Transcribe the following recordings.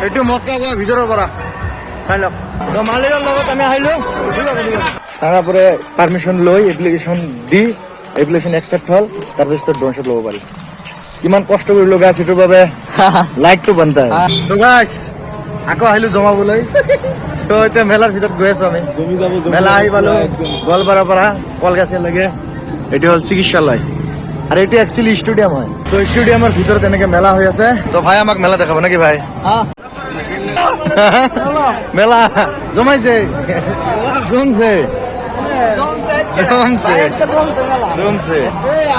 এইটো মক্কা গোৱা ভিতৰৰ পৰা চাই লওক। তো মালিকৰ লগত আমি আহিলো, তাৰপৰে পাৰমিশন লই এপ্লিকেশন দি এপ্লিকেশন একসেপ্ট হল তাৰপিছত ড্ৰোন শ্বট ল'ব পাৰি। কিমান কষ্ট কৰিলো গাছ এইটোৰ বাবে লাইকটো বনতা হয়। তো গাছ আকৌ আহিলো জমাবলৈ। তো এতিয়া মেলাৰ ভিতৰত গৈ আছো আমি। মেলা আহি পালো গোৱালপাৰাৰ পৰা কলগাছিয়ালৈকে। এইটো হ'ল চিকিৎসালয় আৰু এইটো একচুৱেলি ষ্টেডিয়াম হয়। তো ষ্টেডিয়ামৰ ভিতৰত এনেকে মেলা হৈ আছে। তো ভাই আমাক মেলা দেখাব নাকি ভাই? মেলা জমাইছে জমছে জমছে জমছে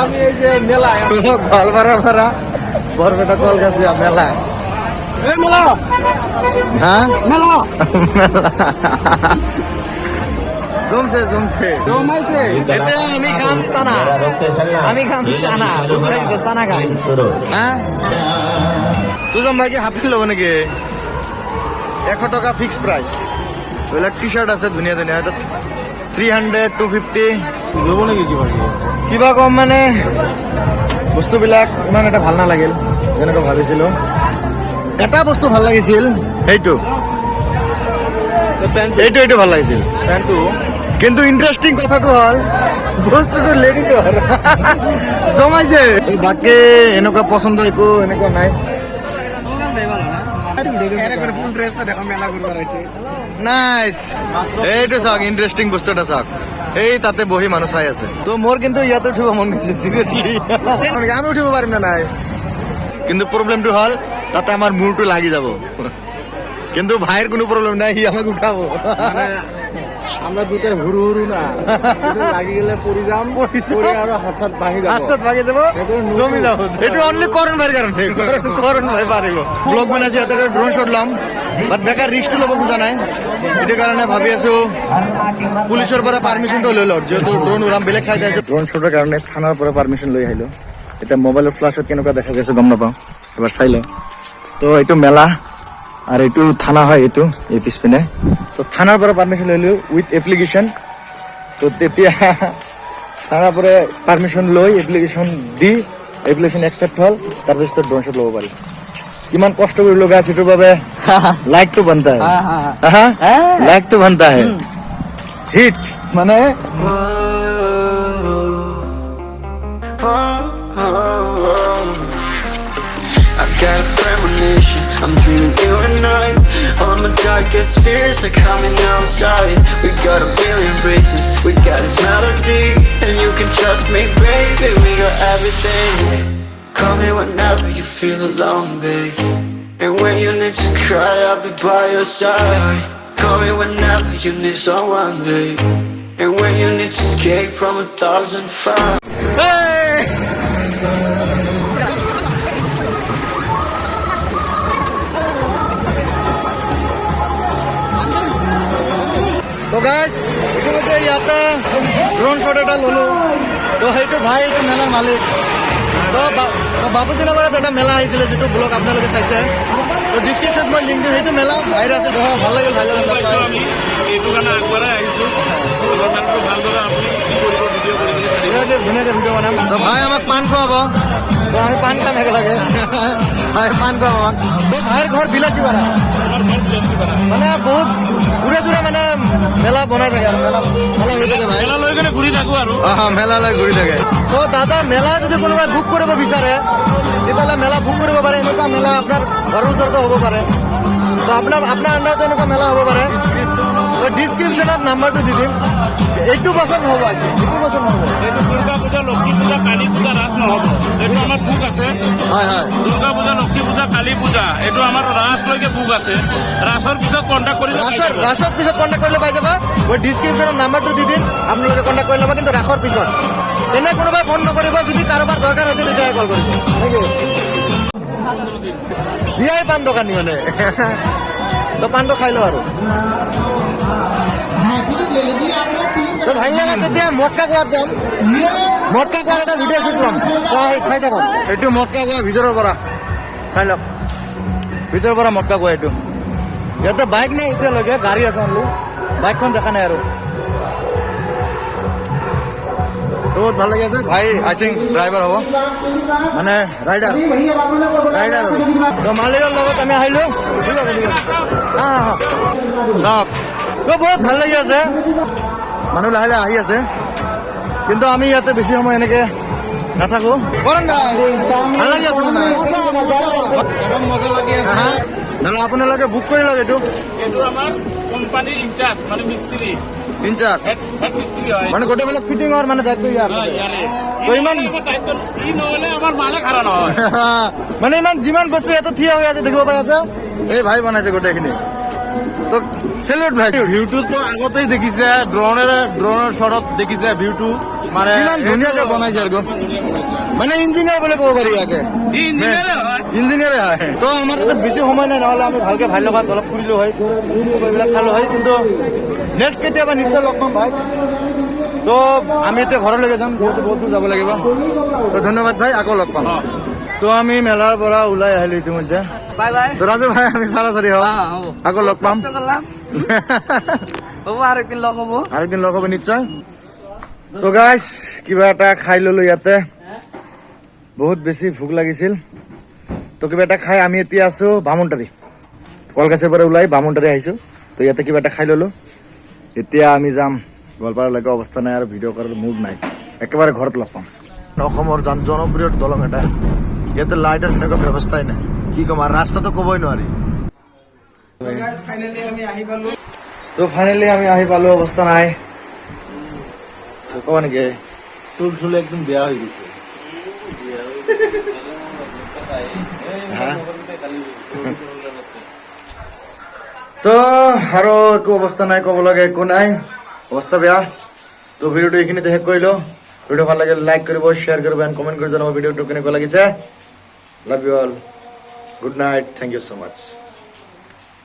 আমি এই যে মেলা গোৱালপাৰা পৰা বৰপেটা কলগাছিয়া মেলা মেলা হ্যাঁ মেলা জমছে জমছে জমাইছে। এতে আমি খাম চানা, আমি খাম চানা, ভোক লাগিছে চানা খাই। হ্যাঁ তুই জম ভাই কি হাফ কিলো নাকি? 100 টাকা ফিক্স প্রাইস। ওইবিলাক টি শার্ট আছে ধুনীয়া ধুনীয়া, 300 250 ল'ব নেকি? কিবা কম মানে বস্তুবিলাক ইমান এটা ভাল নালাগিল যেনেকৈ ভাবিছিলো। এটা বস্তু ভাল লাগিছিল, সেইটো এইটো ভাল লাগিছিল পেণ্টটো। কিন্তু ইণ্টাৰেষ্টিং কথাটো হ'ল বস্তুটো লেডিজৰ জমাইছে। বাকী এনেকুৱা পচন্দ একো এনেকুৱা নাই। নাইস, এইটো চাওক ইন্টারেস্টিং বস্তু এটা চাওক। এই তাতে বহি মানুহ চাই আছে। তো মোৰ কিন্তু ইয়াতে উঠিব মন গৈছে চিৰিয়াছলি। আমি উঠিব পাৰিম না নাই? কিন্তু প্ৰব্লেমটো হ'ল তাতে আমাৰ মূৰটো লাগি যাব। কিন্তু ভাইৰ কোনো প্ৰব্লেম নাই, সি আমাক উঠাব। আমরা দুটা হুরু হুরু না লাগি গেলে পড়ি যাম, পড়ে আর হাত হাত ভাঙি যাব, জমি যাব। এটা অনলি করণ ভাইয়ের কারণে, করণ ভাই পারিব। ব্লগ বানাইছি এত ড্রোন শট লাম, বাট বেকার রিস্কটো ল'ব খোজা নাই। এটো কাৰণে ভাবি আছো পুলিচৰ পৰা পাৰমিশনটো লৈ লওঁ, যেহেতু ড্ৰোন উৰাম বেলেগ ঠাইত আছে। ড্ৰোন শটৰ কাৰণে থানাৰ পৰা পাৰমিশন লৈ আহিলো। এটা মোবাইলৰ ফ্লাশত কেনেকুৱা দেখা গৈছে গম নাপাওঁ, এবাৰ চাই লওঁ। তো এইটো মেলা আৰ এইটো থানা হয়, এইটো এই পিছপিনে। তো থানাৰ পৰা পাৰমিশন লইলো উইথ এপ্লিকেশন। তো তেতিয়া থানাৰ পৰা পাৰমিশন লই এপ্লিকেশন দি এপ্লিকেশন একসেপ্ট হল তাৰপিছত ড্ৰোন শট ল'ব পাৰি। কিমান কষ্ট কৰিলো গাছ এইটোৰ বাবে লাইকটো বনতা হয়। লাইকটো বনতা হয়। হিট মানে got a premonition, I'm dreaming you and I. All my darkest fears are coming outside. We got a billion races, we got this melody. And you can trust me, baby, we got everything. Call me whenever you feel alone, babe. And when you need to cry, I'll be by your side. Call me whenever you need someone, babe. And when you need to escape from 1,000 fires. Hey! তো guys ইতিমধ্যে ইয়াতে drone shot এটা ললো। তো সেইটো ভাই এইটো মেলাৰ মালিক। তো বাপুজীৰ লগত এটা মেলা আহিছিলে, যিটো ব্লগ আপোনালোকে চাইছে। তো ডিছক্ৰিপশ্যনত মই লিংক দিম, সেইটো মেলা বাহিৰ আছে। তো ভাল লাগিল, ভাল লাগিল। এইটো কাৰণে আগবঢ়াই আহিছোঁ, ভালদৰে আপুনি কি কৰিব ভিডিঅ' কৰি ধুনীয়াকৈ ভিডিঅ' বনাম। তো ভাই আমাক পাণ খুৱাব, তো আমি পাণ খাম একেলগে। ভাই পাণ খুৱাব আমাক। তো ভাইৰ ঘৰ বিলাসীপাৰা, মানে বহুত দূৰে দূৰে মানে মেলা বনাই থাকে আৰু মেলা হৈ থাকে। ভাই মেলা লৈ কিনে ঘূৰি থাকোঁ আৰু মেলা লৈ ঘূৰি থাকে। তো দাদা মেলা যদি কোনোবাই বুক কৰিব বিচাৰে তেতিয়াহ'লে মেলা বুক কৰিব পাৰে। এনেকুৱা মেলা আপোনাৰ ঘৰৰ ওচৰতে হ'ব পাৰে। তো আপোনাৰ আণ্ডাৰতে এনেকুৱা মেলা হ'ব পাৰে। ডিছক্ৰিপশ্যনত নাম্বাৰটো দি দিম। এইটো বছৰ নহ'ব, আজি এইটো বছৰ নহ'ব। এইটো দুৰ্গা পূজা, লক্ষী পূজা, কালী পূজা, ৰাস নহ'ব। এইটো আমাৰ বুক আছে। হয় হয়, দুৰ্গা পূজা, লক্ষী পূজা, কালী পূজা, এইটো আমাৰ ৰাসলৈকে বুক আছে। ৰাসৰ পিছত কণ্টেক্ট কৰিলে ৰাসৰ পিছত কণ্টেক্ট কৰিলে পাই যাবা। মই ডিছক্ৰিপশ্যনত নাম্বাৰটো দি দিম, আপোনালোকে কণ্টেক্ট কৰি ল'ব। কিন্তু ৰাসৰ পিছত এনে কোনোবাই ফোন নকৰিব। যদি কাৰোবাৰ দৰকাৰ হৈছে তেতিয়াহে কল কৰিব। দিয়াই পাণ দোকানী মানে। তো পাণটো খাই লওঁ আৰু। তো ভাই তেতিয়া মটকা গোৱাত যাম। মটকা গোৱাৰ এটা ভিডিঅ' শ্বুট ল'ম, চাই থাকক। এইটো মটকা গোৱা ভিতৰৰ পৰা চাই লওক, ভিতৰৰ পৰা মটকা গোৱা। এইটো ইয়াতে বাইক নাই এতিয়ালৈকে, গাড়ী আছে অনলি। বাইকখন দেখা নাই আৰু। বহুত ভাল লাগি আছে ভাই আই থিংক ড্ৰাইভাৰ হ'ব মানে ৰাইডাৰ তো মালিকৰ লগত আমি আহিলো ঠিক আছে চাওক তো বহুত ভাল লাগি আছে মানুহ লাহে লাহে আহি আছে কিন্তু আমি ইয়াতে বেছি সময় এনেকে নাথাকো ভাল লাগি আছে মানে মজা লাগি আছে নহ'লে আপোনালোকে বুক কৰি লওক এইটো আমাৰ কোম্পানীৰ ইনচাৰ্জ মানে মিস্ত্ৰী ইনচাৰ্জ হেড মিস্ত্ৰী হয় মানে গোটেইবিলাক ফিটিঙৰ মানে দায়িত্ব ইয়াৰ তো ইমান দায়িত্ব ই নহ'লে আমাৰ মালে খাৰা নহয় মানে ইমান যিমান বস্তু ইয়াতে থিয় হৈ আছে দেখিব পাই আছে এই ভাই বনাইছে গোটেইখিনি তো চেলুট ভাই ভিউটোতো আগতেই দেখিছে ড্ৰোনৰ শ্বটত দেখিছে ভিউটো মানে ইমান ধুনীয়াকে বনাইছে আৰু মানে ইঞ্জিনিয়াৰ বুলি ক'ব পাৰি ইয়াকে ইঞ্জিনিয়াৰে হয় তো আমাৰ তাতে বেছি সময় নাই নহ'লে আমি ভালকে ভাই লগত অলপ ফুৰিলো হয় এইবিলাক চালো হয় কিন্তু নেক্সট কেতিয়াবা নিশ্চয় লগ পাম ভাই তো আমি এতিয়া ঘৰলৈকে যাম যিহেতু বহুত দূৰ যাব লাগিব তো ধন্যবাদ ভাই আকৌ লগ পাম তো আমি মেলাৰ পৰা ওলাই আহিলো ইতিমধ্যে বাই বাই তো ৰাজু ভাই আমি চাৰি হওঁ আকৌ লগ পাম হ'ব আরেকদিন লগ হ'ব আরেকদিন লগ হ'ব নিশ্চয় তো গাইস কিবা এটা খাই ললো ইয়াতে বহুত বেছি ভোক লাগিছিল তো কিবা এটা খাই আমি এতিয়া আছো বামুনটাৰী কলকাতাৰ পৰা ওলাই বামুনটাৰী আহিছো তো ইয়াতে কিবা এটা খাই ললো এতিয়া আমি যাম গোৱালপাৰালৈকে অৱস্থা নাই আৰু ভিডিঅ' কৰাৰ মুড নাই একেবাৰে ঘৰত লগ পাম অসমৰ জনপ্ৰিয় দলং এটা ইয়াতে লাইটৰ সেনেকুৱা ব্যৱস্থাই নাই কি ক'ম আৰু ৰাস্তাটো ক'বই নোৱাৰি তো ফাইনেলি আমি আহি পালো অৱস্থা নাই ক'ব নেকি চুল একদম বেয়া হৈ গৈছে তো আৰু একো অৱস্থা নাই ক'ব লাগে একো নাই অৱস্থা বেয়া তো ভিডিঅ'টো এইখিনিতে শেষ কৰিলো ভিডিঅ' ভাল লাগিলে লাইক কৰিব শ্বেয়াৰ কৰিব এণ্ড কমেণ্ট কৰি জনাব ভিডিঅ'টো কেনেকুৱা লাগিছে love you all good night thank you so' much